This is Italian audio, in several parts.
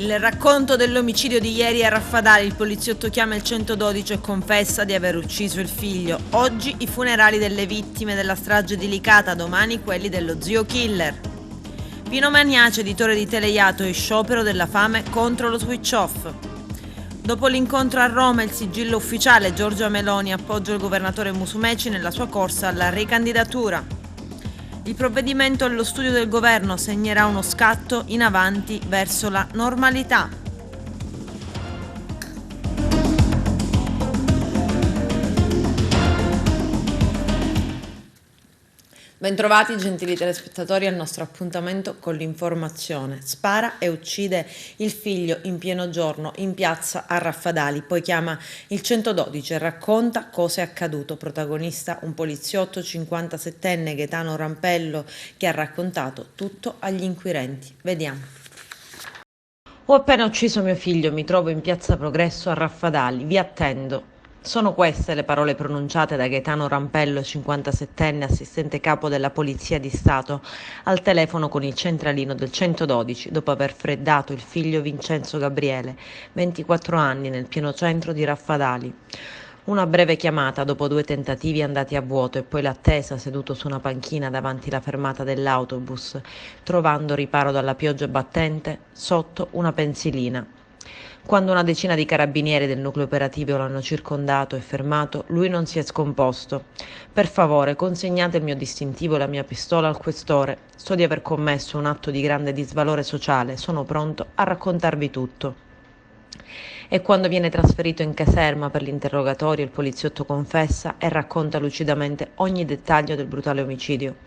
Il racconto dell'omicidio di ieri a Raffadali, il poliziotto chiama il 112 e confessa di aver ucciso il figlio. Oggi i funerali delle vittime della strage di Licata, domani quelli dello zio killer. Pino Magnace, editore di Teleiato, in sciopero della fame contro lo switch off. Dopo l'incontro a Roma, il sigillo ufficiale, Giorgia Meloni appoggia il governatore Musumeci nella sua corsa alla ricandidatura. Il provvedimento allo studio del governo segnerà uno scatto in avanti verso la normalità. Bentrovati gentili telespettatori al nostro appuntamento con l'informazione. Spara e uccide il figlio in pieno giorno in piazza a Raffadali, poi chiama il 112 e racconta cosa è accaduto. Protagonista un poliziotto 57enne, Gaetano Rampello, che ha raccontato tutto agli inquirenti. Vediamo. Ho appena ucciso mio figlio, mi trovo in piazza Progresso a Raffadali, vi attendo. Sono queste le parole pronunciate da Gaetano Rampello, 57enne, assistente capo della Polizia di Stato, al telefono con il centralino del 112, dopo aver freddato il figlio Vincenzo Gabriele, 24 anni, nel pieno centro di Raffadali. Una breve chiamata dopo 2 tentativi andati a vuoto e poi l'attesa seduto su una panchina davanti la fermata dell'autobus, trovando riparo dalla pioggia battente sotto una pensilina. Quando una decina di carabinieri del nucleo operativo l'hanno circondato e fermato, lui non si è scomposto. Per favore, consegnate il mio distintivo e la mia pistola al questore. So di aver commesso un atto di grande disvalore sociale, sono pronto a raccontarvi tutto. E quando viene trasferito in caserma per l'interrogatorio, il poliziotto confessa e racconta lucidamente ogni dettaglio del brutale omicidio.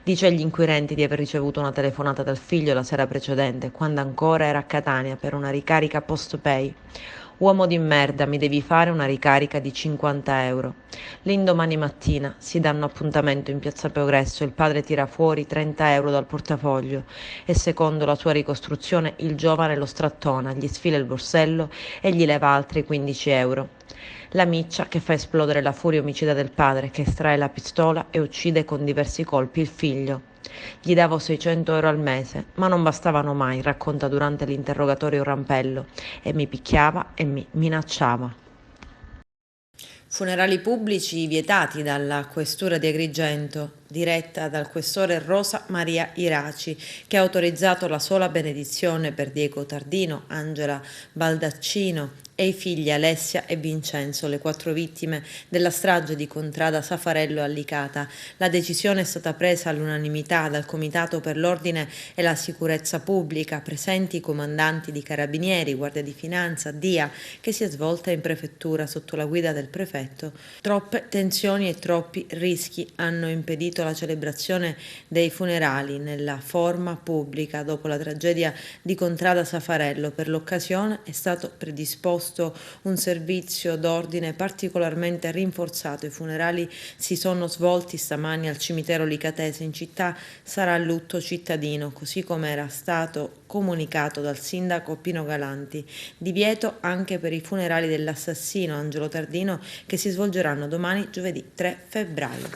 Dice agli inquirenti di aver ricevuto una telefonata dal figlio la sera precedente, quando ancora era a Catania per una ricarica post-pay. Uomo di merda, mi devi fare una ricarica di 50 euro. L'indomani mattina si danno appuntamento in piazza Progresso, il padre tira fuori 30 euro dal portafoglio e secondo la sua ricostruzione il giovane lo strattona, gli sfila il borsello e gli leva altri 15 euro. La miccia che fa esplodere la furia omicida del padre, che estrae la pistola e uccide con diversi colpi il figlio. Gli davo 600 euro al mese, ma non bastavano mai, racconta durante l'interrogatorio Rampello, e mi picchiava e mi minacciava. Funerali pubblici vietati dalla Questura di Agrigento, diretta dal questore Rosa Maria Iraci, che ha autorizzato la sola benedizione per Diego Tardino, Angela Baldaccino e i figli Alessia e Vincenzo, le 4 vittime della strage di Contrada Safarello a Licata. La decisione è stata presa all'unanimità dal Comitato per l'Ordine e la Sicurezza Pubblica, presenti i comandanti di Carabinieri, Guardia di Finanza, DIA, che si è svolta in prefettura sotto la guida del prefetto. Troppe tensioni e troppi rischi hanno impedito la celebrazione dei funerali nella forma pubblica dopo la tragedia di Contrada Safarello. Per l'occasione è stato predisposto un servizio d'ordine particolarmente rinforzato. I funerali si sono svolti stamani al cimitero licatese. In città sarà lutto cittadino, così come era stato comunicato dal sindaco Pino Galanti. Divieto anche per i funerali dell'assassino Angelo Tardino, che si svolgeranno domani, giovedì 3 febbraio.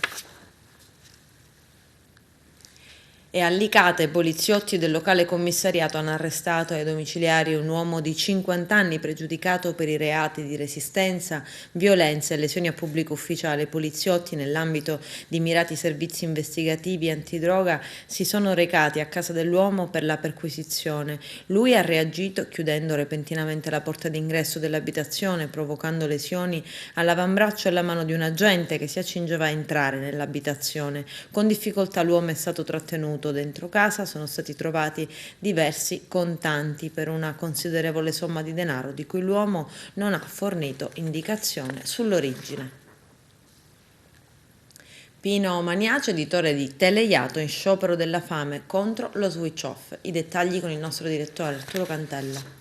E a Licata i poliziotti del locale commissariato hanno arrestato ai domiciliari un uomo di 50 anni pregiudicato per i reati di resistenza, violenza e lesioni a pubblico ufficiale. I poliziotti, nell'ambito di mirati servizi investigativi antidroga, si sono recati a casa dell'uomo per la perquisizione. Lui ha reagito chiudendo repentinamente la porta d'ingresso dell'abitazione, provocando lesioni all'avambraccio e alla mano di un agente che si accingeva a entrare nell'abitazione. Con difficoltà l'uomo è stato trattenuto. Dentro casa sono stati trovati diversi contanti per una considerevole somma di denaro di cui l'uomo non ha fornito indicazione sull'origine. Pino Magnace, editore di Teleiato, in sciopero della fame contro lo switch off. I dettagli con il nostro direttore Arturo Cantella.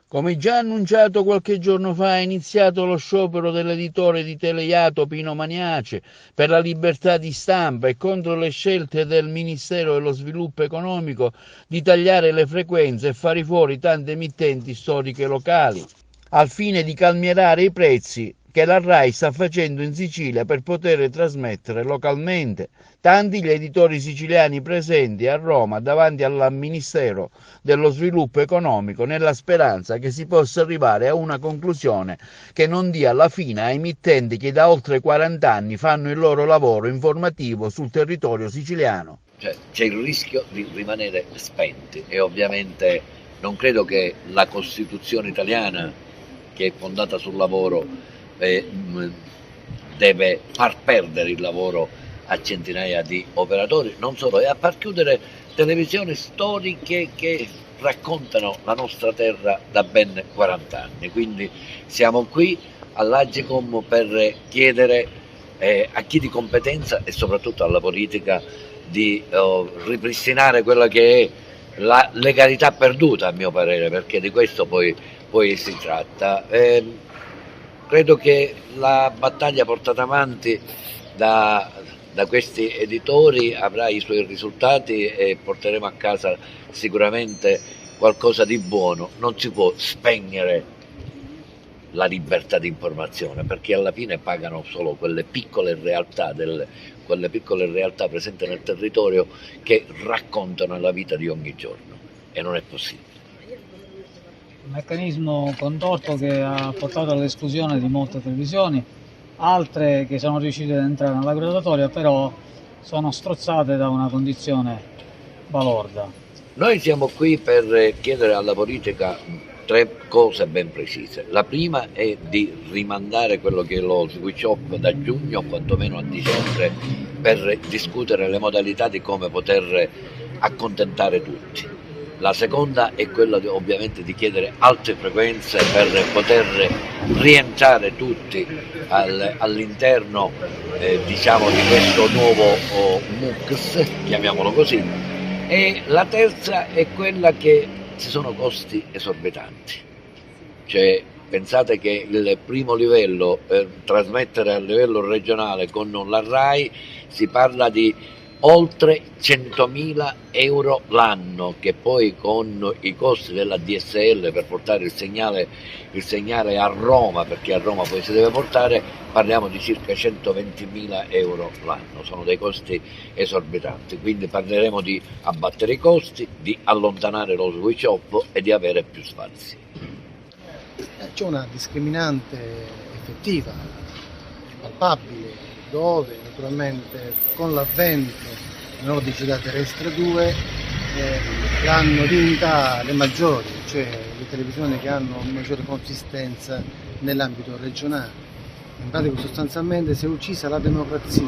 Come già annunciato qualche giorno fa, è iniziato lo sciopero dell'editore di Teleiato Pino Magnace per la libertà di stampa e contro le scelte del Ministero dello Sviluppo Economico di tagliare le frequenze e fare fuori tante emittenti storiche locali. Al fine di calmierare i prezzi, che la RAI sta facendo in Sicilia per poter trasmettere localmente. Tanti gli editori siciliani presenti a Roma davanti al Ministero dello Sviluppo Economico nella speranza che si possa arrivare a una conclusione che non dia alla fine a emittenti che da oltre 40 anni fanno il loro lavoro informativo sul territorio siciliano. C'è il rischio di rimanere spenti e ovviamente non credo che la Costituzione italiana, che è fondata sul lavoro, deve far perdere il lavoro a centinaia di operatori, non solo, e a far chiudere televisioni storiche che raccontano la nostra terra da ben 40 anni. Quindi siamo qui all'Agcom per chiedere a chi di competenza e soprattutto alla politica di ripristinare quella che è la legalità perduta, a mio parere, perché di questo poi si tratta. Credo che la battaglia portata avanti da questi editori avrà i suoi risultati e porteremo a casa sicuramente qualcosa di buono. Non si può spegnere la libertà di informazione, perché alla fine pagano solo quelle piccole realtà presenti nel territorio che raccontano la vita di ogni giorno, e non è possibile. Un meccanismo contorto che ha portato all'esclusione di molte televisioni, altre che sono riuscite ad entrare nella graduatoria però sono strozzate da una condizione balorda. Noi siamo qui per chiedere alla politica 3 cose ben precise. La prima è di rimandare quello che è lo switch off da giugno, quantomeno a dicembre, per discutere le modalità di come poter accontentare tutti. La seconda è quella ovviamente di chiedere alte frequenze per poter rientrare tutti all'interno diciamo di questo nuovo MUX, chiamiamolo così, e la terza è quella che ci sono costi esorbitanti. Cioè, pensate che il primo livello, trasmettere a livello regionale con la RAI, si parla di oltre 100.000 euro l'anno, che poi con i costi della DSL per portare il segnale a Roma, perché a Roma poi si deve portare, parliamo di circa 120.000 euro l'anno. Sono dei costi esorbitanti, quindi parleremo di abbattere i costi, di allontanare lo switch off e di avere più spazi. C'è una discriminante effettiva, palpabile, dove naturalmente con l'avvento del nuovo digitale terrestre 2 l'hanno vinta le maggiori, cioè le televisioni che hanno maggiore consistenza nell'ambito regionale. In pratica sostanzialmente si è uccisa la democrazia,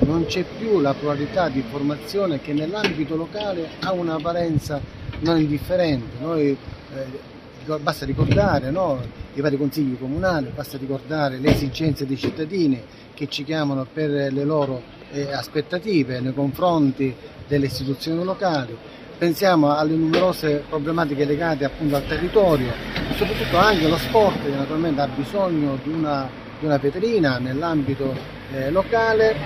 non c'è più la pluralità di informazione che nell'ambito locale ha una valenza non indifferente. Noi, basta ricordare, no, i vari consigli comunali, basta ricordare le esigenze dei cittadini che ci chiamano per le loro aspettative nei confronti delle istituzioni locali. Pensiamo alle numerose problematiche legate appunto al territorio, soprattutto anche lo sport, che naturalmente ha bisogno di una vetrina nell'ambito locale.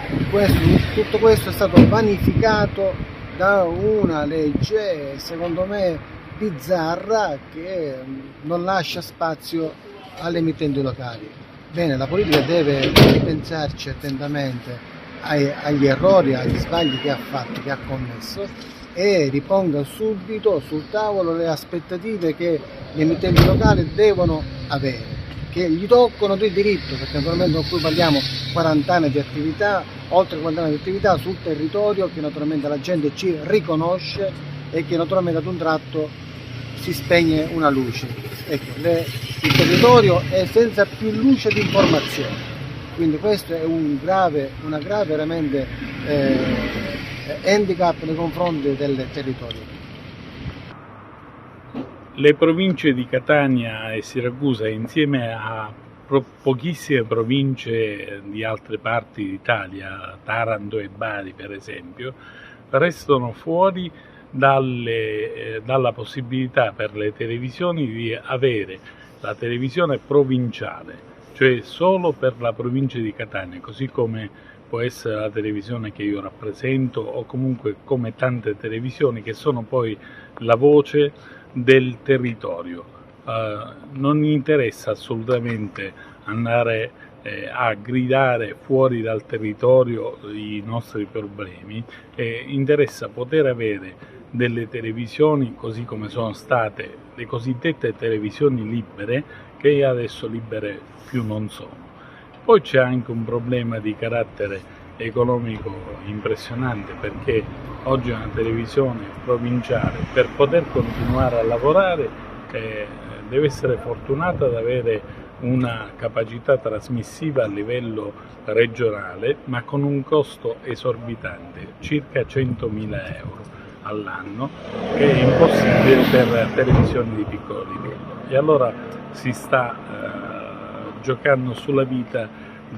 Tutto questo è stato vanificato da una legge, secondo me, bizzarra, che non lascia spazio alle emittenti locali. Bene, la politica deve ripensarci attentamente agli errori, agli sbagli che ha fatto, che ha commesso, e riponga subito sul tavolo le aspettative che gli emittenti locali devono avere, che gli toccano di diritto, perché naturalmente qui parliamo 40 anni di attività, oltre 40 anni di attività sul territorio, che naturalmente la gente ci riconosce e che naturalmente ad un tratto si spegne una luce. Ecco, il territorio è senza più luce di informazione, quindi questo è una grave veramente handicap nei confronti del territorio. Le province di Catania e Siracusa, insieme a pochissime province di altre parti d'Italia, Taranto e Bari per esempio, restano fuori dalla possibilità per le televisioni di avere la televisione provinciale, cioè solo per la provincia di Catania, così come può essere la televisione che io rappresento o comunque come tante televisioni che sono poi la voce del territorio. Non interessa assolutamente andare a gridare fuori dal territorio i nostri problemi, interessa poter avere delle televisioni così come sono state le cosiddette televisioni libere, che adesso libere più non sono. Poi c'è anche un problema di carattere economico impressionante, perché oggi una televisione provinciale, per poter continuare a lavorare, deve essere fortunata ad avere una capacità trasmissiva a livello regionale, ma con un costo esorbitante, circa 100.000 euro all'anno, che è impossibile per televisioni di piccolo livello. E allora si sta giocando sulla vita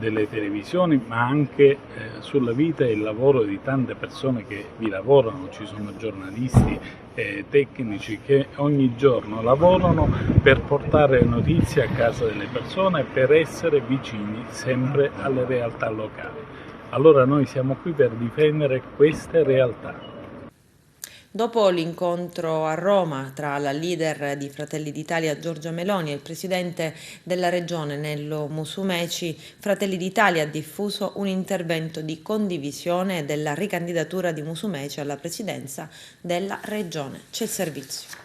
delle televisioni, ma anche sulla vita e il lavoro di tante persone che vi lavorano. Ci sono giornalisti, tecnici che ogni giorno lavorano per portare notizie a casa delle persone, per essere vicini sempre alle realtà locali. Allora noi siamo qui per difendere queste realtà. Dopo l'incontro a Roma tra la leader di Fratelli d'Italia Giorgia Meloni e il presidente della regione Nello Musumeci, Fratelli d'Italia ha diffuso un intervento di condivisione della ricandidatura di Musumeci alla presidenza della regione. C'è il servizio.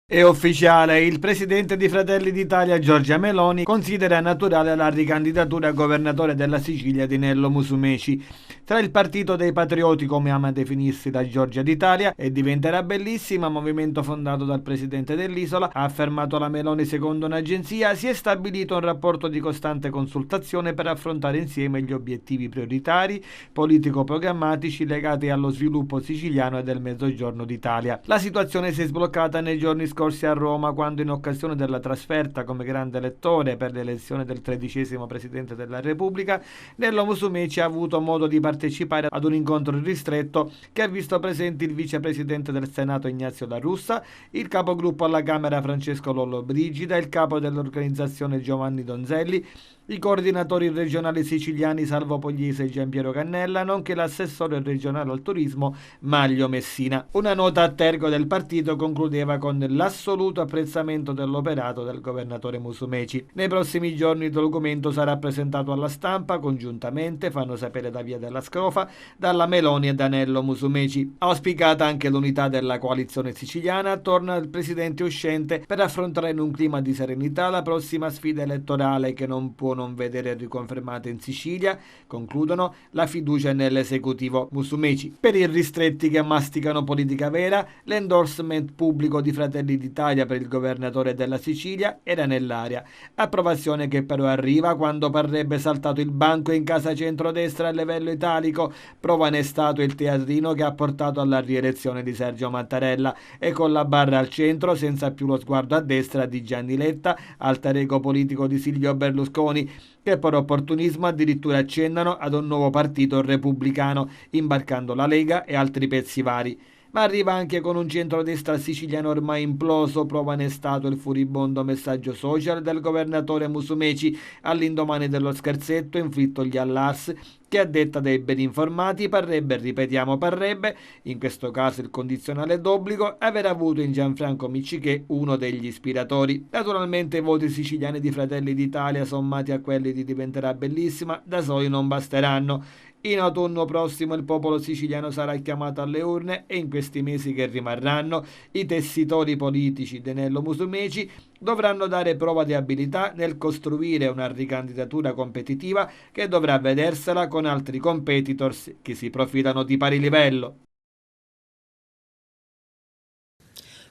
È ufficiale, il presidente di Fratelli d'Italia Giorgia Meloni considera naturale la ricandidatura a governatore della Sicilia di Nello Musumeci. Tra il partito dei patrioti, come ama definirsi la Giorgia d'Italia, e diventerà bellissima, movimento fondato dal presidente dell'isola, ha affermato la Meloni secondo un'agenzia, si è stabilito un rapporto di costante consultazione per affrontare insieme gli obiettivi prioritari politico-programmatici legati allo sviluppo siciliano e del Mezzogiorno d'Italia. La situazione si è sbloccata nei giorni scorsi a Roma, quando in occasione della trasferta come grande elettore per l'elezione del 13° Presidente della Repubblica, Nello Musumeci ha avuto modo di partecipare ad un incontro ristretto che ha visto presenti il vicepresidente del Senato Ignazio La Russa, il capogruppo alla Camera Francesco Lollobrigida, il capo dell'organizzazione Giovanni Donzelli, i coordinatori regionali siciliani Salvo Pogliese e Giampiero Cannella, nonché l'assessore regionale al turismo Maglio Messina. Una nota a tergo del partito concludeva con l'assoluto apprezzamento dell'operato del governatore Musumeci. Nei prossimi giorni il documento sarà presentato alla stampa congiuntamente, fanno sapere da via della Scrofa, dalla Meloni e da Nello Musumeci. Auspicata anche l'unità della coalizione siciliana attorno al presidente uscente per affrontare in un clima di serenità la prossima sfida elettorale che non può non vedere riconfermata in Sicilia, concludono, la fiducia nell'esecutivo Musumeci. Per i ristretti che masticano politica vera, l'endorsement pubblico di Fratelli d'Italia per il governatore della Sicilia era nell'aria. Approvazione che però arriva quando parrebbe saltato il banco in casa centrodestra a livello italico. Prova ne è stato il teatrino che ha portato alla rielezione di Sergio Mattarella, e con la barra al centro, senza più lo sguardo a destra di Gianni Letta, alter ego politico di Silvio Berlusconi, che per opportunismo addirittura accennano ad un nuovo partito repubblicano, imbarcando la Lega e altri pezzi vari. Ma arriva anche con un centrodestra siciliano ormai imploso, prova ne è stato il furibondo messaggio social del governatore Musumeci all'indomani dello scherzetto inflittogli all'ARS, che a detta dei ben informati parrebbe, ripetiamo parrebbe, in questo caso il condizionale d'obbligo, aver avuto in Gianfranco Miccichè uno degli ispiratori. Naturalmente i voti siciliani di Fratelli d'Italia, sommati a quelli di Diventerà Bellissima, da soli non basteranno. In autunno prossimo il popolo siciliano sarà chiamato alle urne, e in questi mesi che rimarranno i tessitori politici di Nello Musumeci dovranno dare prova di abilità nel costruire una ricandidatura competitiva che dovrà vedersela con altri competitors che si profilano di pari livello.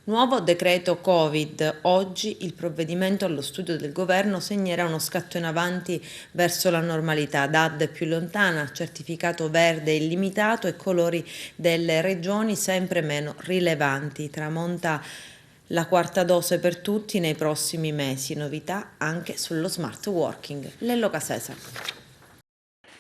Nuovo decreto Covid. Oggi il provvedimento allo studio del governo segnerà uno scatto in avanti verso la normalità. DAD più lontana, certificato verde illimitato e colori delle regioni sempre meno rilevanti. Tramonta la quarta dose per tutti nei prossimi mesi. Novità anche sullo smart working. Lello Casesa.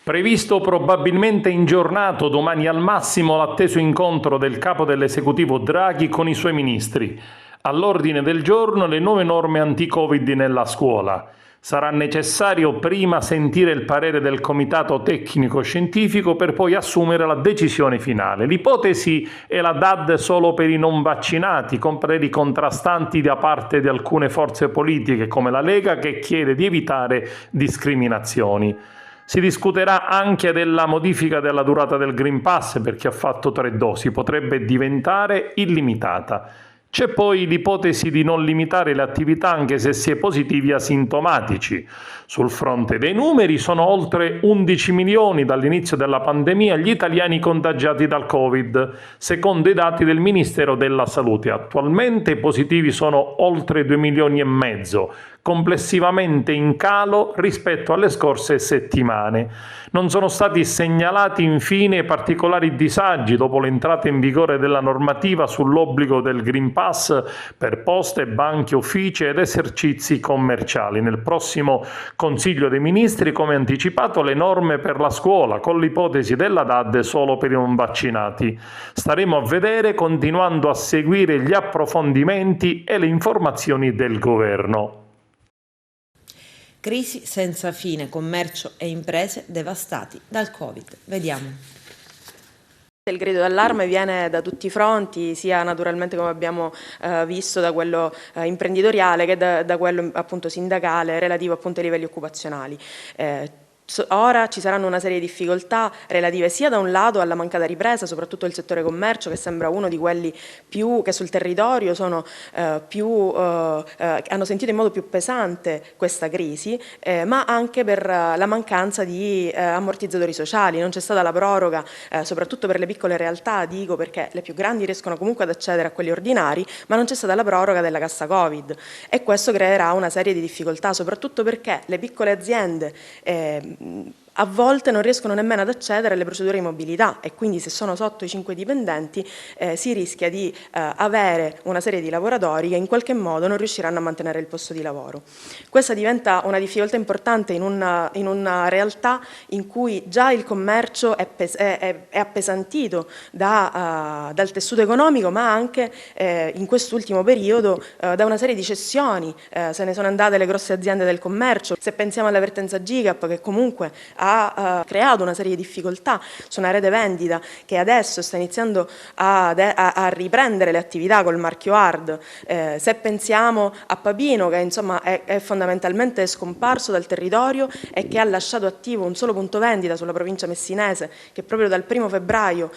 Previsto probabilmente ingiornato domani al massimo l'atteso incontro del capo dell'esecutivo Draghi con i suoi ministri. All'ordine del giorno le nuove norme anti-Covid nella scuola. Sarà necessario prima sentire il parere del comitato tecnico-scientifico per poi assumere la decisione finale. L'ipotesi è la DAD solo per i non vaccinati, con pareri contrastanti da parte di alcune forze politiche come la Lega, che chiede di evitare discriminazioni. Si discuterà anche della modifica della durata del Green Pass per chi ha fatto 3 dosi, potrebbe diventare illimitata. C'è poi l'ipotesi di non limitare le attività anche se si è positivi asintomatici. Sul fronte dei numeri sono oltre 11 milioni dall'inizio della pandemia gli italiani contagiati dal Covid, secondo i dati del Ministero della Salute. Attualmente i positivi sono oltre 2 milioni e mezzo, complessivamente in calo rispetto alle scorse settimane. Non sono stati segnalati infine particolari disagi dopo l'entrata in vigore della normativa sull'obbligo del Green Pass per poste, banche, uffici ed esercizi commerciali. Nel prossimo Consiglio dei Ministri, come anticipato, le norme per la scuola, con l'ipotesi della DAD solo per i non vaccinati. Staremo a vedere, continuando a seguire gli approfondimenti e le informazioni del Governo. Crisi senza fine, commercio e imprese devastati dal Covid. Vediamo. Il grido d'allarme viene da tutti i fronti, sia naturalmente, come abbiamo visto, da quello imprenditoriale che da quello appunto sindacale relativo appunto ai livelli occupazionali. Ora ci saranno una serie di difficoltà relative sia da un lato alla mancata ripresa, soprattutto del settore commercio, che sembra uno di quelli che sul territorio hanno sentito in modo più pesante questa crisi, ma anche per la mancanza di ammortizzatori sociali. Non c'è stata la proroga, soprattutto per le piccole realtà, dico, perché le più grandi riescono comunque ad accedere a quelli ordinari, ma non c'è stata la proroga della cassa Covid, e questo creerà una serie di difficoltà, soprattutto perché le piccole aziende a volte non riescono nemmeno ad accedere alle procedure di mobilità, e quindi se sono sotto i 5 dipendenti si rischia di avere una serie di lavoratori che in qualche modo non riusciranno a mantenere il posto di lavoro. Questa diventa una difficoltà importante in una realtà in cui già il commercio è appesantito dal tessuto economico, ma anche in quest'ultimo periodo da una serie di cessioni. Se ne sono andate le grosse aziende del commercio. Se pensiamo all'avvertenza GIGAP, che comunque ha creato una serie di difficoltà su una rete vendita che adesso sta iniziando a riprendere le attività col marchio Hard. Se pensiamo a Papino, che insomma è fondamentalmente scomparso dal territorio e che ha lasciato attivo un solo punto vendita sulla provincia messinese, che proprio dal 1° febbraio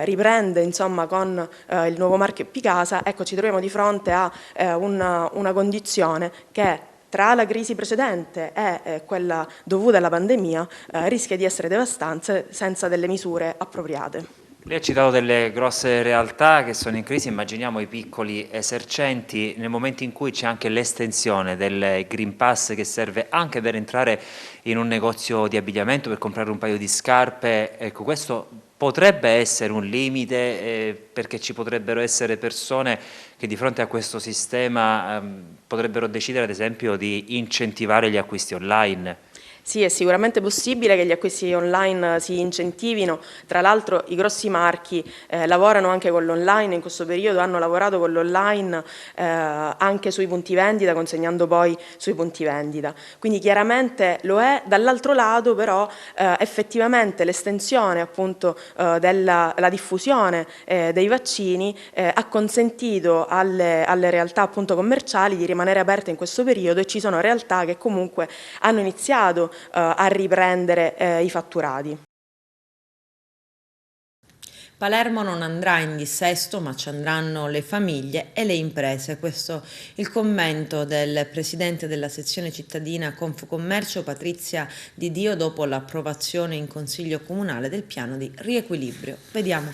riprende insomma con il nuovo marchio Picasa, ecco, ci troviamo di fronte a una condizione che, tra la crisi precedente e quella dovuta alla pandemia, rischia di essere devastante senza delle misure appropriate. Lei ha citato delle grosse realtà che sono in crisi, immaginiamo i piccoli esercenti. Nel momento in cui c'è anche l'estensione del Green Pass, che serve anche per entrare in un negozio di abbigliamento per comprare un paio di scarpe, ecco, questo potrebbe essere un limite, perché ci potrebbero essere persone che di fronte a questo sistema potrebbero decidere ad esempio di incentivare gli acquisti online. Sì, è sicuramente possibile che gli acquisti online si incentivino. Tra l'altro i grossi marchi lavorano anche con l'online, in questo periodo hanno lavorato con l'online anche sui punti vendita, consegnando poi sui punti vendita. Quindi chiaramente lo è. Dall'altro lato però effettivamente l'estensione appunto della diffusione dei vaccini ha consentito alle realtà appunto commerciali di rimanere aperte in questo periodo, e ci sono realtà che comunque hanno iniziato a riprendere i fatturati. Palermo non andrà in dissesto, ma ci andranno le famiglie e le imprese. Questo il commento del presidente della sezione cittadina Confcommercio, Patrizia Di Dio, dopo l'approvazione in Consiglio Comunale del piano di riequilibrio. Vediamo.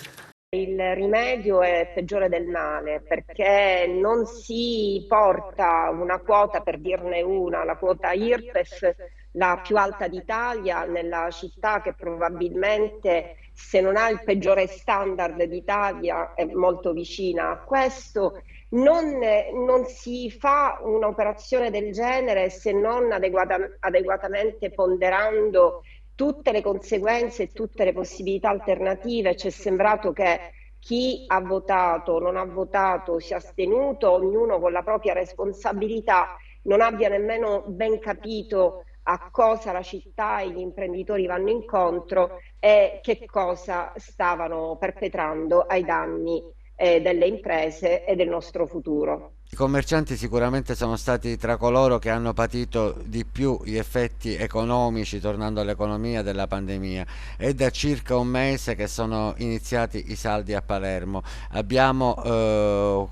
Il rimedio è peggiore del male, perché non si porta una quota, per dirne una, la quota IRPEF, la più alta d'Italia, nella città che probabilmente, se non ha il peggiore standard d'Italia, è molto vicina a questo. Non si fa un'operazione del genere se non adeguatamente ponderando tutte le conseguenze e tutte le possibilità alternative. Ci è sembrato che chi ha votato, non ha votato, si è astenuto, ognuno con la propria responsabilità, non abbia nemmeno ben capito a cosa la città e gli imprenditori vanno incontro e che cosa stavano perpetrando ai danni delle imprese e del nostro futuro. I commercianti sicuramente sono stati tra coloro che hanno patito di più gli effetti economici, tornando all'economia, della pandemia. È da circa un mese che sono iniziati i saldi a Palermo. Abbiamo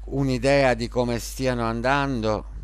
un'idea di come stiano andando?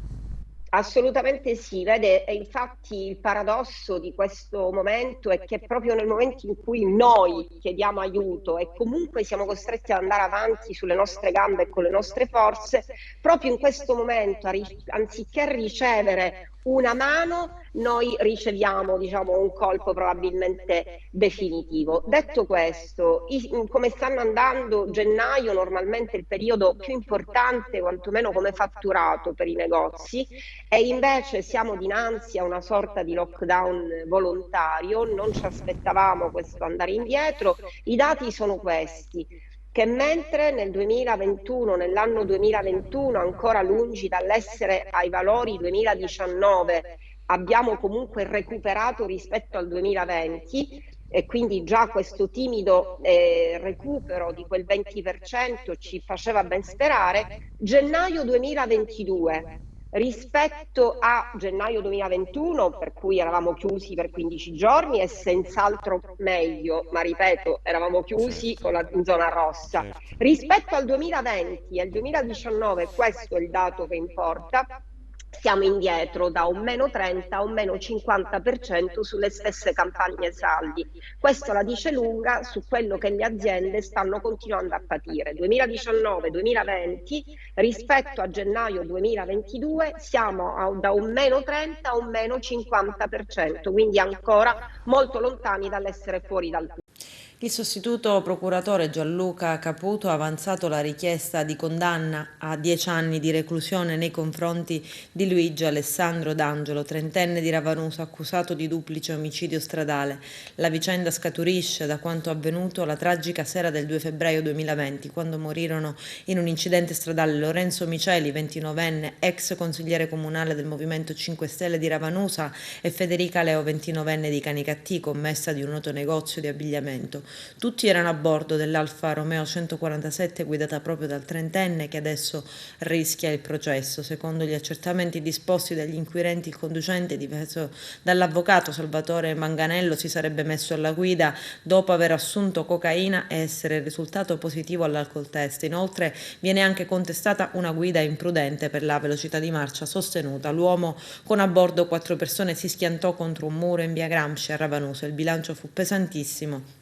Assolutamente sì, vede, e infatti il paradosso di questo momento è che proprio nel momento in cui noi chiediamo aiuto e comunque siamo costretti ad andare avanti sulle nostre gambe e con le nostre forze, proprio in questo momento, anziché ricevere una mano, noi riceviamo, diciamo, un colpo probabilmente definitivo. Detto questo, come stanno andando, gennaio normalmente è il periodo più importante, quantomeno come fatturato per i negozi, e invece siamo dinanzi a una sorta di lockdown volontario, non ci aspettavamo questo andare indietro. I dati sono questi: che mentre nel 2021, nell'anno 2021, ancora lungi dall'essere ai valori 2019, abbiamo comunque recuperato rispetto al 2020, e quindi già questo timido recupero di quel 20% ci faceva ben sperare. Gennaio 2022 rispetto a gennaio 2021, per cui eravamo chiusi per 15 giorni, è senz'altro meglio, ma ripeto, eravamo chiusi in zona rossa. Rispetto al 2020 e al 2019, questo è il dato che importa, siamo indietro da un meno 30 a un meno 50% sulle stesse campagne saldi. Questo la dice lunga su quello che le aziende stanno continuando a patire. 2019-2020 rispetto a gennaio 2022 siamo da un meno 30 a un meno 50%, quindi ancora molto lontani dall'essere fuori dal punto. Il sostituto procuratore Gianluca Caputo ha avanzato la richiesta di condanna a 10 anni di reclusione nei confronti di Luigi Alessandro D'Angelo, trentenne di Ravanusa, accusato di duplice omicidio stradale. La vicenda scaturisce da quanto avvenuto la tragica sera del 2 febbraio 2020, quando morirono in un incidente stradale Lorenzo Miceli, 29enne, ex consigliere comunale del Movimento 5 Stelle di Ravanusa, e Federica Leo, 29enne di Canicattì, commessa di un noto negozio di abbigliamento. Tutti erano a bordo dell'Alfa Romeo 147 guidata proprio dal trentenne, che adesso rischia il processo. Secondo gli accertamenti disposti dagli inquirenti, il conducente, difeso dall'avvocato Salvatore Manganello, si sarebbe messo alla guida dopo aver assunto cocaina e essere risultato positivo all'alcol test. Inoltre viene anche contestata una guida imprudente per la velocità di marcia sostenuta. L'uomo, con a bordo 4 persone, si schiantò contro un muro in via Gramsci a Ravanusa. Il bilancio fu pesantissimo.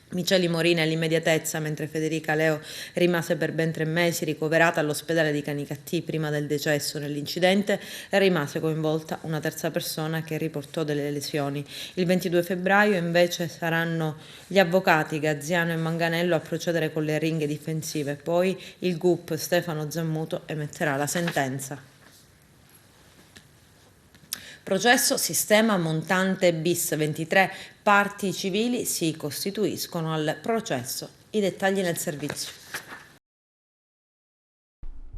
Miceli morì nell'immediatezza, mentre Federica Leo rimase per ben 3 mesi ricoverata all'ospedale di Canicattì. Prima del decesso nell'incidente rimase coinvolta una terza persona che riportò delle lesioni. Il 22 febbraio invece saranno gli avvocati Gaziano e Manganello a procedere con le arringhe difensive. Poi il GUP Stefano Zammuto emetterà la sentenza. Processo Sistema Montante bis, 23 parti civili si costituiscono al processo. I dettagli nel servizio.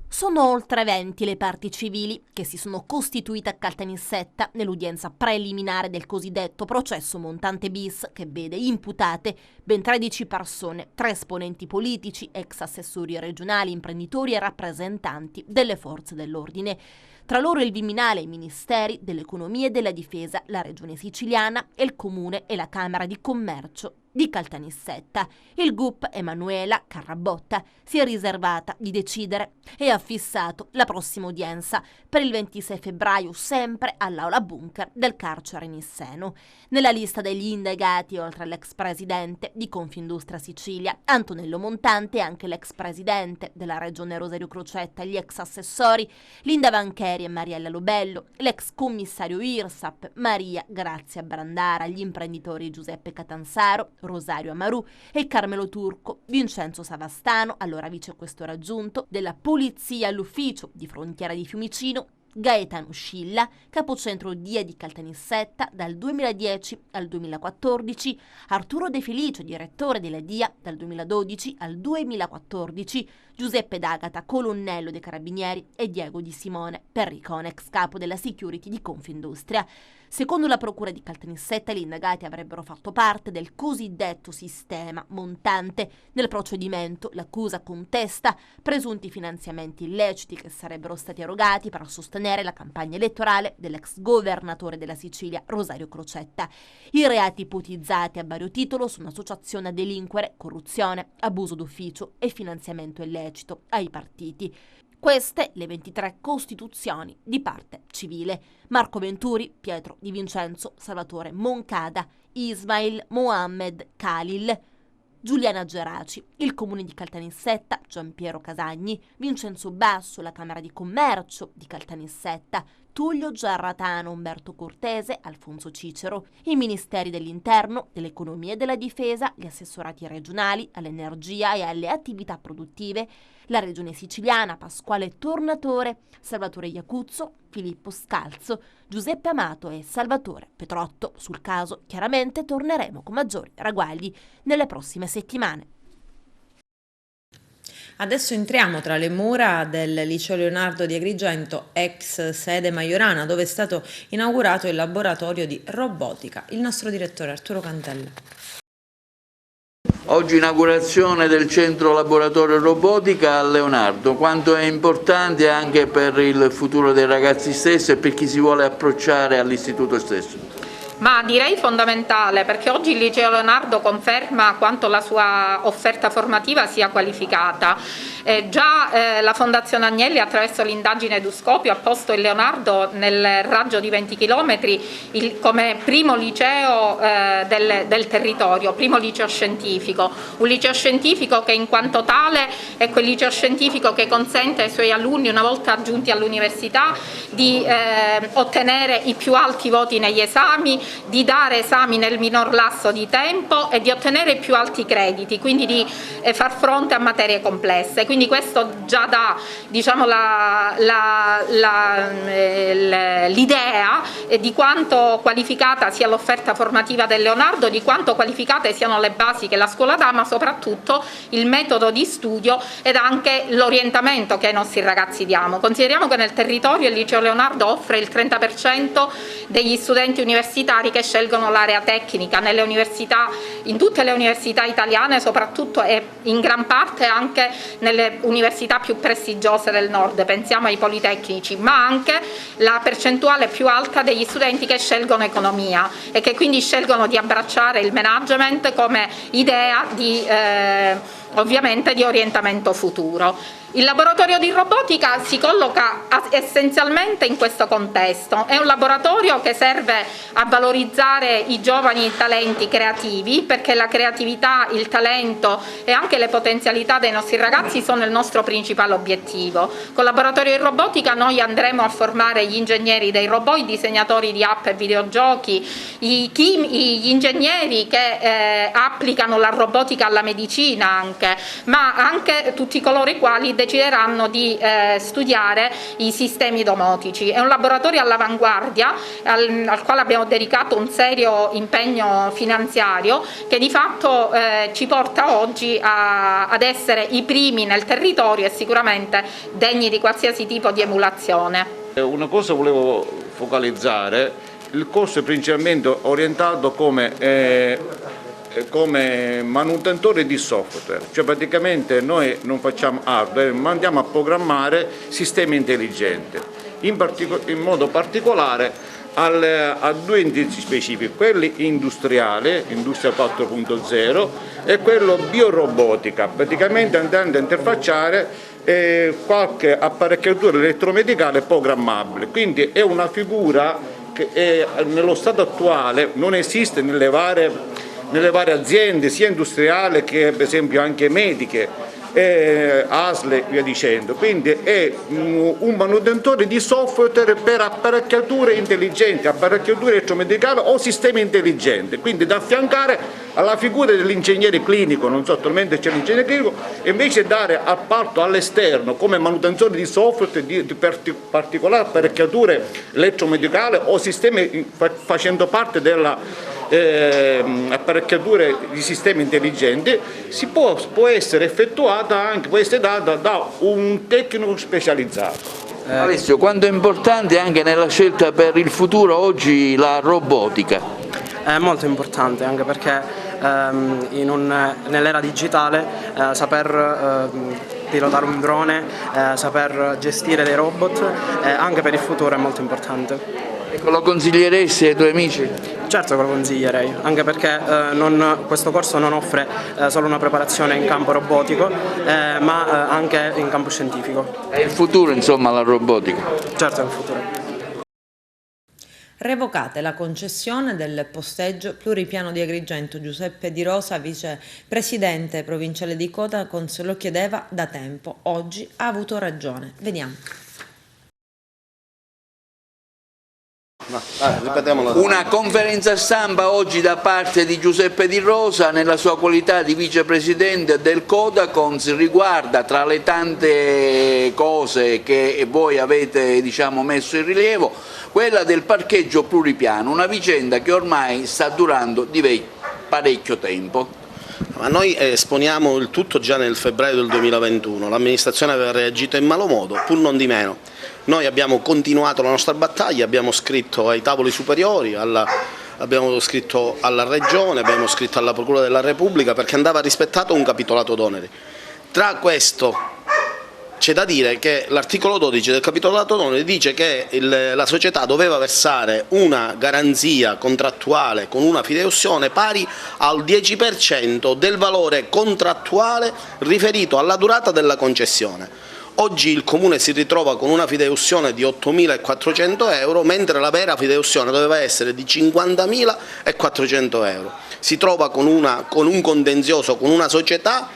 Sono oltre 20 le parti civili che si sono costituite a Caltanissetta nell'udienza preliminare del cosiddetto processo Montante bis, che vede imputate ben 13 persone, 3 esponenti politici, ex assessori regionali, imprenditori e rappresentanti delle forze dell'ordine. Tra loro il Viminale, i Ministeri dell'Economia e della Difesa, la Regione Siciliana e il Comune e la Camera di Commercio di Caltanissetta. Il GUP Emanuela Carrabotta si è riservata di decidere e ha fissato la prossima udienza per il 26 febbraio, sempre all'Aula Bunker del carcere Nisseno. Nella lista degli indagati, oltre all'ex presidente di Confindustria Sicilia, Antonello Montante, anche l'ex presidente della Regione Rosario Crocetta e gli ex assessori Linda Bancheri e Mariella Lobello, l'ex commissario IRSAP Maria Grazia Brandara, gli imprenditori Giuseppe Catanzaro, Rosario Amarù e Carmelo Turco, Vincenzo Savastano, allora vicequestore aggiunto della Polizia all'ufficio di frontiera di Fiumicino, Gaetano Scilla, capocentro DIA di Caltanissetta dal 2010 al 2014, Arturo De Felice, direttore della DIA dal 2012 al 2014, Giuseppe D'Agata, colonnello dei Carabinieri, e Diego Di Simone, Perriconex, capo della security di Confindustria. Secondo la procura di Caltanissetta, gli indagati avrebbero fatto parte del cosiddetto sistema montante. Nel procedimento l'accusa contesta presunti finanziamenti illeciti che sarebbero stati erogati per sostenere la campagna elettorale dell'ex governatore della Sicilia Rosario Crocetta. I reati ipotizzati a vario titolo sono associazione a delinquere, corruzione, abuso d'ufficio e finanziamento illecito ai partiti. Queste le 23 costituzioni di parte civile. Marco Venturi, Pietro Di Vincenzo, Salvatore Moncada, Ismail Mohammed Khalil, Giuliana Geraci, il comune di Caltanissetta, Giampiero Casagni, Vincenzo Basso, la Camera di Commercio di Caltanissetta, Tullio Giarratano, Umberto Cortese, Alfonso Cicero, i ministeri dell'Interno, dell'Economia e della Difesa, gli assessorati regionali all'energia e alle attività produttive, la Regione Siciliana, Pasquale Tornatore, Salvatore Iacuzzo, Filippo Scalzo, Giuseppe Amato e Salvatore Petrotto. Sul caso chiaramente torneremo con maggiori ragguagli nelle prossime settimane. Adesso entriamo tra le mura del Liceo Leonardo di Agrigento, ex sede Majorana, dove è stato inaugurato il laboratorio di robotica. Il nostro direttore Arturo Cantella. Oggi inaugurazione del centro laboratorio robotica a Leonardo, quanto è importante anche per il futuro dei ragazzi stessi e per chi si vuole approcciare all'istituto stesso. Ma direi fondamentale, perché oggi il Liceo Leonardo conferma quanto la sua offerta formativa sia qualificata. Già la Fondazione Agnelli, attraverso l'indagine Eduscopio, ha posto il Leonardo nel raggio di 20 km come primo liceo del territorio, primo liceo scientifico. Un liceo scientifico che in quanto tale è quel liceo scientifico che consente ai suoi alunni, una volta giunti all'università, di ottenere i più alti voti negli esami, di dare esami nel minor lasso di tempo e di ottenere i più alti crediti, quindi di far fronte a materie complesse. Quindi questo già dà, diciamo, l'idea di quanto qualificata sia l'offerta formativa del Leonardo, di quanto qualificate siano le basi che la scuola dà, ma soprattutto il metodo di studio ed anche l'orientamento che ai nostri ragazzi diamo. Consideriamo che nel territorio il Liceo Leonardo offre il 30% degli studenti universitari che scelgono l'area tecnica nelle università, in tutte le università italiane, soprattutto e in gran parte anche nelle università più prestigiose del nord, pensiamo ai politecnici, ma anche la percentuale più alta degli studenti che scelgono economia e che quindi scelgono di abbracciare il management come idea di ovviamente di orientamento futuro. Il laboratorio di robotica si colloca essenzialmente in questo contesto, è un laboratorio che serve a valorizzare i giovani talenti creativi, perché la creatività, il talento e anche le potenzialità dei nostri ragazzi sono il nostro principale obiettivo. Con il laboratorio di robotica noi andremo a formare gli ingegneri dei robot, i disegnatori di app e videogiochi, gli ingegneri che applicano la robotica alla medicina anche, ma anche tutti coloro i quali decideranno di studiare i sistemi domotici. È un laboratorio all'avanguardia al quale abbiamo dedicato un serio impegno finanziario che di fatto ci porta oggi ad essere i primi nel territorio e sicuramente degni di qualsiasi tipo di emulazione. Una cosa volevo focalizzare: il corso è principalmente orientato come manutentore di software, cioè praticamente noi non facciamo hardware, ma andiamo a programmare sistemi intelligenti, in modo particolare a due indirizzi specifici, quelli industriali, industria 4.0, e quello biorobotica, praticamente andando a interfacciare qualche apparecchiatura elettromedicale programmabile. Quindi è una figura che nello stato attuale non esiste nelle varie aziende, sia industriali che per esempio anche mediche, ASL e via dicendo. Quindi è un manutentore di software per apparecchiature intelligenti, apparecchiature elettromedicali o sistemi intelligenti, quindi da affiancare alla figura dell'ingegnere clinico, non so, attualmente c'è l'ingegnere clinico, e invece dare appalto all'esterno come manutentore di software di particolari apparecchiature elettromedicali o sistemi facendo parte della apparecchiature di sistemi intelligenti, può essere effettuata anche, può essere data da un tecnico specializzato. Alessio, quanto è importante anche nella scelta per il futuro oggi la robotica? È molto importante, anche perché nell'era digitale saper pilotare un drone, saper gestire dei robot, anche per il futuro è molto importante. Ecco, lo consiglieresti ai tuoi amici? Certo che lo consiglierei, anche perché questo corso non offre solo una preparazione in campo robotico, ma anche in campo scientifico. È il futuro, insomma, la robotica? Certo, è il futuro. Revocate la concessione del posteggio pluripiano di Agrigento. Giuseppe Di Rosa, vicepresidente provinciale di Codacons, lo chiedeva da tempo. Oggi ha avuto ragione. Vediamo. Una conferenza stampa oggi da parte di Giuseppe Di Rosa nella sua qualità di vicepresidente del Codacons riguarda, tra le tante cose che voi avete messo in rilievo, quella del parcheggio pluripiano, una vicenda che ormai sta durando di parecchio tempo. Ma noi esponiamo il tutto già nel febbraio del 2021, l'amministrazione aveva reagito in malo modo, pur non di meno. Noi abbiamo continuato la nostra battaglia, abbiamo scritto ai tavoli superiori, abbiamo scritto alla Regione, abbiamo scritto alla Procura della Repubblica perché andava rispettato un capitolato d'oneri. Tra questo c'è da dire che l'articolo 12 del capitolato d'oneri dice che la società doveva versare una garanzia contrattuale con una fideiussione pari al 10% del valore contrattuale riferito alla durata della concessione. Oggi il Comune si ritrova con una fideiussione di 8.400 euro, mentre la vera fideiussione doveva essere di 50.400 euro. Si trova con un contenzioso con una società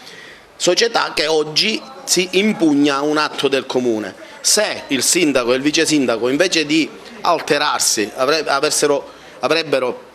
che oggi si impugna un atto del Comune. Se il sindaco e il vice sindaco, invece di alterarsi, avrebbero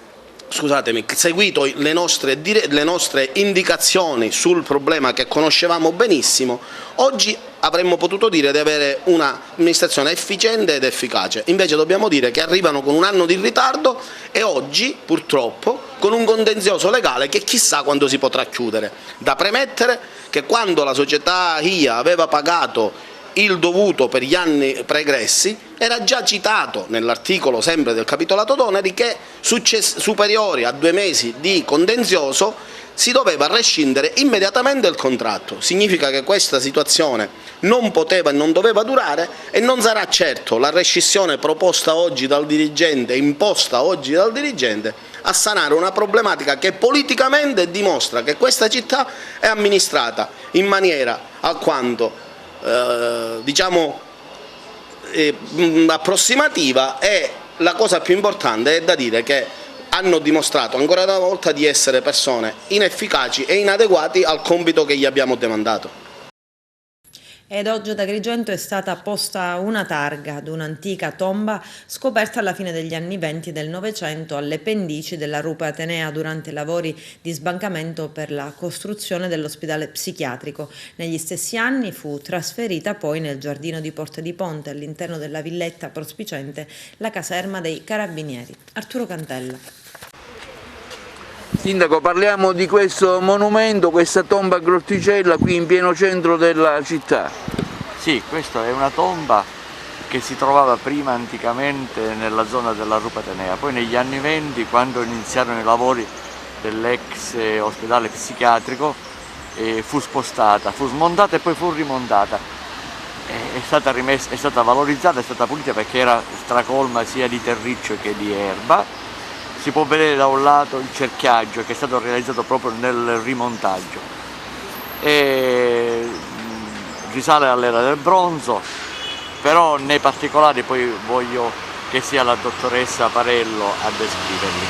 seguito le nostre indicazioni sul problema che conoscevamo benissimo, oggi avremmo potuto dire di avere un'amministrazione efficiente ed efficace. Invece dobbiamo dire che arrivano con un anno di ritardo e oggi, purtroppo, con un contenzioso legale che chissà quando si potrà chiudere. Da premettere che quando la società IA aveva pagato il dovuto per gli anni pregressi, era già citato nell'articolo sempre del capitolato d'oneri che superiori a 2 mesi di contenzioso si doveva rescindere immediatamente il contratto. Significa che questa situazione non poteva e non doveva durare e non sarà certo la rescissione proposta oggi dal dirigente, imposta oggi dal dirigente, a sanare una problematica che politicamente dimostra che questa città è amministrata in maniera alquanto approssimativa, e la cosa più importante è da dire che hanno dimostrato ancora una volta di essere persone inefficaci e inadeguati al compito che gli abbiamo demandato. Ed oggi ad Agrigento è stata posta una targa ad un'antica tomba scoperta alla fine degli anni 20 del Novecento alle pendici della Rupe Atenea durante i lavori di sbancamento per la costruzione dell'ospedale psichiatrico. Negli stessi anni fu trasferita poi nel giardino di Porta di Ponte, all'interno della villetta prospiciente la caserma dei Carabinieri. Arturo Cantella. Sindaco, parliamo di questo monumento, questa tomba grotticella qui in pieno centro della città. Sì, questa è una tomba che si trovava prima anticamente nella zona della Rupe Atenea, poi negli anni 20, quando iniziarono i lavori dell'ex ospedale psichiatrico, fu spostata, fu smontata e poi fu rimontata. È stata valorizzata, è stata pulita perché era stracolma sia di terriccio che di erba. Si può vedere da un lato il cerchiaggio che è stato realizzato proprio nel rimontaggio, risale all'era del bronzo, però nei particolari poi voglio che sia la dottoressa Parello a descriverli.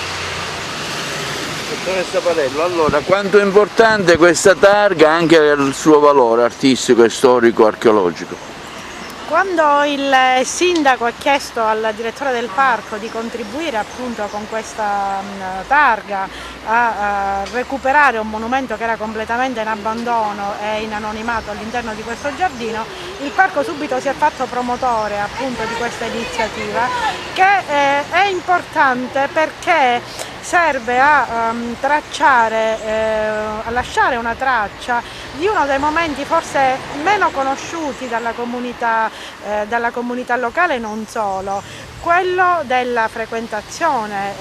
Dottoressa Palello, allora quanto è importante questa targa anche per il suo valore artistico e storico archeologico? Quando il sindaco ha chiesto al direttore del parco di contribuire appunto con questa targa a recuperare un monumento che era completamente in abbandono e in anonimato all'interno di questo giardino, il parco subito si è fatto promotore appunto di questa iniziativa, che è importante perché serve a tracciare, a lasciare una traccia di uno dei momenti forse meno conosciuti dalla comunità locale e non solo, quello della frequentazione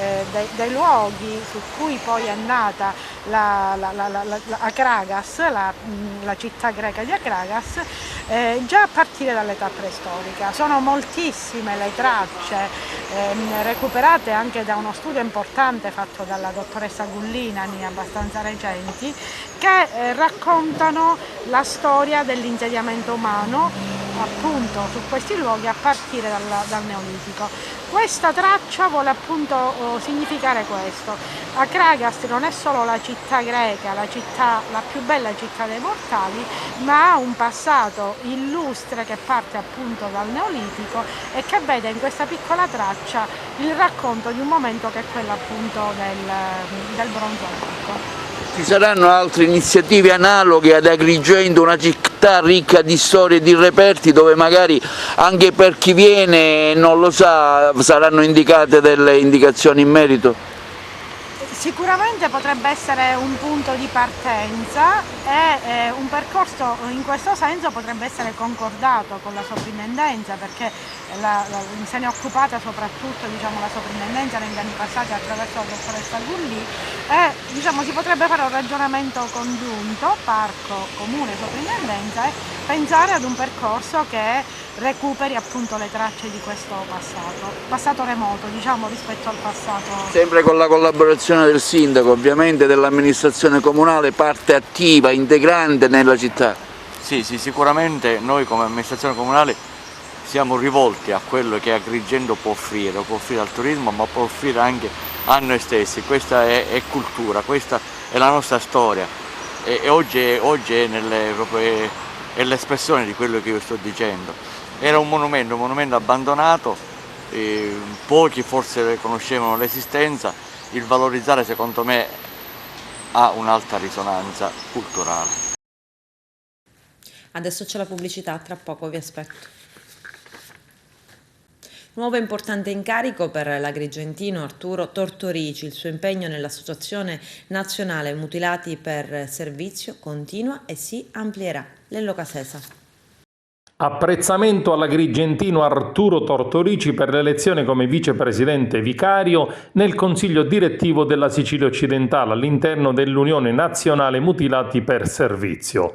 dei luoghi su cui poi è nata Akragas, la città greca di Akragas, già a partire dall'età preistorica. Sono moltissime le tracce recuperate anche da uno studio importante fatto dalla dottoressa Gullinani, abbastanza recenti, che raccontano la storia dell'insediamento umano appunto su questi luoghi a partire dal Neolitico. Questa traccia vuole appunto significare questo. Akragas non è solo la città greca, la più bella città dei mortali, ma ha un passato illustre che parte appunto dal Neolitico e che vede in questa piccola traccia il racconto di un momento che è quello appunto del Bronzo antico. Ci saranno altre iniziative analoghe ad Agrigento, una città ricca di storie e di reperti dove magari anche per chi viene non lo sa saranno indicate delle indicazioni in merito? Sicuramente potrebbe essere un punto di partenza e un percorso in questo senso potrebbe essere concordato con la soprintendenza, perché se ne è occupata soprattutto la soprintendenza negli anni passati attraverso la dottoressa Gulli e si potrebbe fare un ragionamento congiunto, parco, comune, soprintendenza, e pensare ad un percorso che recuperi appunto le tracce di questo passato remoto rispetto al passato. Sempre con la collaborazione del sindaco, ovviamente dell'amministrazione comunale, parte attiva, integrante nella città. Sì, sicuramente noi come amministrazione comunale siamo rivolti a quello che Agrigento può offrire al turismo, ma può offrire anche a noi stessi. Questa è cultura, questa è la nostra storia e oggi è l'espressione di quello che io sto dicendo. Era un monumento abbandonato, pochi forse ne conoscevano l'esistenza, il valorizzare secondo me ha un'alta risonanza culturale. Adesso c'è la pubblicità, tra poco vi aspetto. Nuovo e importante incarico per l'agrigentino Arturo Tortorici. Il suo impegno nell'Associazione Nazionale Mutilati per Servizio continua e si amplierà. Lello Casesa. Apprezzamento all'agrigentino Arturo Tortorici per l'elezione come vicepresidente vicario nel Consiglio direttivo della Sicilia occidentale all'interno dell'Unione Nazionale Mutilati per Servizio.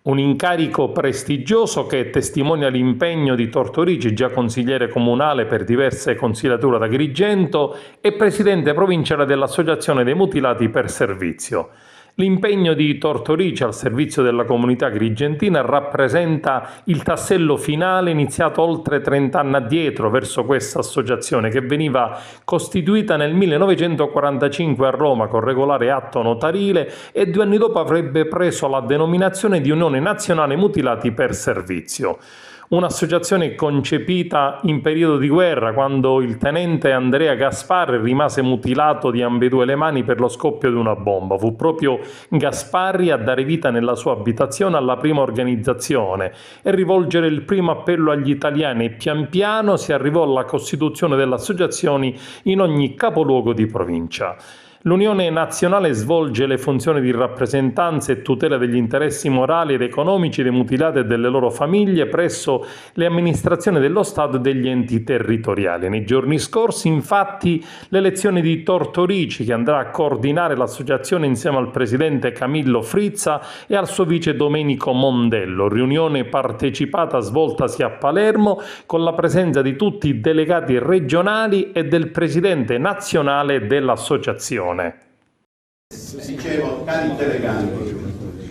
Un incarico prestigioso che testimonia l'impegno di Tortorici, già consigliere comunale per diverse consigliature ad Agrigento e presidente provinciale dell'Associazione dei Mutilati per Servizio. L'impegno di Tortorici al servizio della comunità agrigentina rappresenta il tassello finale iniziato oltre 30 anni addietro verso questa associazione che veniva costituita nel 1945 a Roma con regolare atto notarile e 2 anni dopo avrebbe preso la denominazione di Unione Nazionale Mutilati per Servizio. Un'associazione concepita in periodo di guerra, quando il tenente Andrea Gasparri rimase mutilato di ambedue le mani per lo scoppio di una bomba. Fu proprio Gasparri a dare vita nella sua abitazione alla prima organizzazione e rivolgere il primo appello agli italiani e pian piano si arrivò alla costituzione delle associazioni in ogni capoluogo di provincia. L'Unione Nazionale svolge le funzioni di rappresentanza e tutela degli interessi morali ed economici dei mutilati e delle loro famiglie presso le amministrazioni dello Stato e degli enti territoriali. Nei giorni scorsi, infatti, l'elezione di Tortorici, che andrà a coordinare l'associazione insieme al presidente Camillo Frizza e al suo vice Domenico Mondello, riunione partecipata svoltasi a Palermo con la presenza di tutti i delegati regionali e del presidente nazionale dell'associazione. Dicevo, cari deleganti,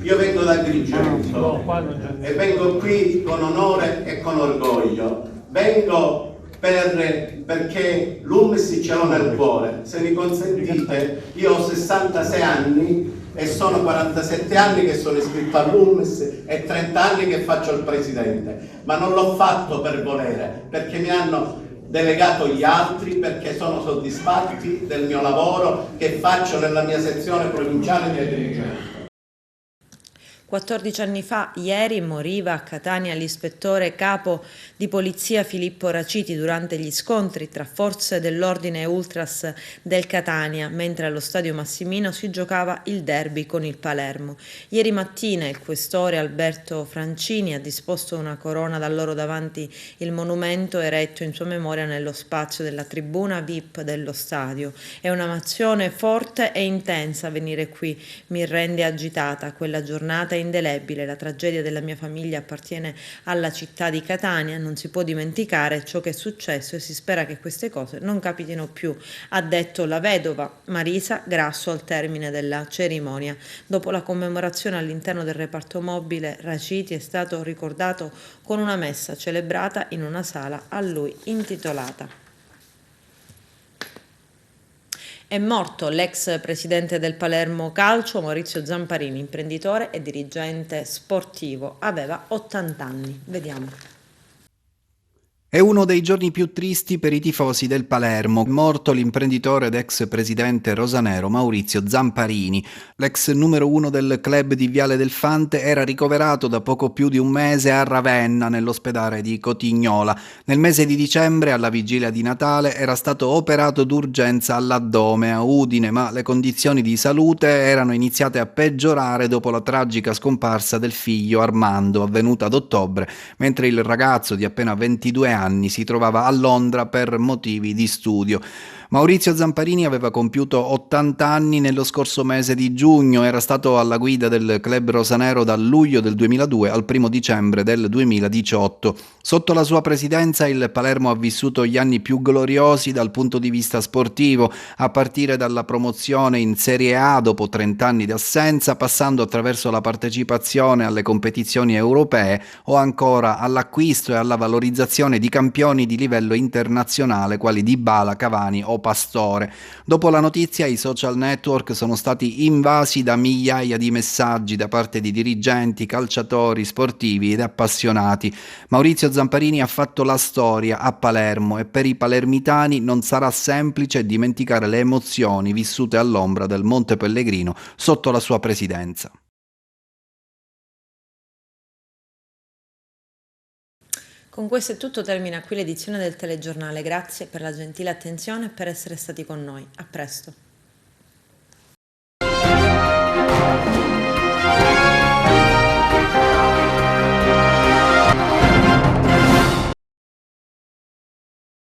io vengo da Agrigento e vengo qui con onore e con orgoglio. Vengo perché l'UMSS ce l'ho nel cuore. Se mi consentite, io ho 66 anni e sono 47 anni che sono iscritto all'UMSS e 30 anni che faccio il presidente, ma non l'ho fatto per volere, perché mi hanno delegato gli altri, perché sono soddisfatti del mio lavoro che faccio nella mia sezione provinciale di Agrigento. 14 anni fa, ieri, moriva a Catania l'ispettore capo di polizia Filippo Raciti durante gli scontri tra forze dell'ordine e ultras del Catania, mentre allo stadio Massimino si giocava il derby con il Palermo. Ieri mattina il questore Alberto Francini ha disposto una corona da loro davanti il monumento eretto in sua memoria nello spazio della tribuna VIP dello stadio. È un'emozione forte e intensa venire qui, mi rende agitata. Quella giornata indelebile, la tragedia della mia famiglia appartiene alla città di Catania, non si può dimenticare ciò che è successo e si spera che queste cose non capitino più, ha detto la vedova Marisa Grasso al termine della cerimonia. Dopo la commemorazione all'interno del reparto mobile, Raciti è stato ricordato con una messa celebrata in una sala a lui intitolata. È morto l'ex presidente del Palermo Calcio Maurizio Zamparini, imprenditore e dirigente sportivo. Aveva 80 anni. Vediamo. È uno dei giorni più tristi per i tifosi del Palermo. È morto l'imprenditore ed ex presidente rosanero Maurizio Zamparini. L'ex numero 1 del club di Viale del Fante era ricoverato da poco più di un mese a Ravenna, nell'ospedale di Cotignola. Nel mese di dicembre, alla vigilia di Natale, era stato operato d'urgenza all'addome a Udine, ma le condizioni di salute erano iniziate a peggiorare dopo la tragica scomparsa del figlio Armando, avvenuta ad ottobre, mentre il ragazzo di appena 22 anni si trovava a Londra per motivi di studio. Maurizio Zamparini aveva compiuto 80 anni nello scorso mese di giugno, era stato alla guida del club rosanero dal luglio del 2002 al 1 dicembre del 2018. Sotto la sua presidenza il Palermo ha vissuto gli anni più gloriosi dal punto di vista sportivo, a partire dalla promozione in Serie A dopo 30 anni di assenza, passando attraverso la partecipazione alle competizioni europee o ancora all'acquisto e alla valorizzazione di campioni di livello internazionale quali Dybala, Cavani o Pastore. Dopo la notizia i social network sono stati invasi da migliaia di messaggi da parte di dirigenti, calciatori, sportivi ed appassionati. Maurizio Zamparini ha fatto la storia a Palermo e per i palermitani non sarà semplice dimenticare le emozioni vissute all'ombra del Monte Pellegrino sotto la sua presidenza. Con questo è tutto, termina qui l'edizione del telegiornale. Grazie per la gentile attenzione e per essere stati con noi. A presto.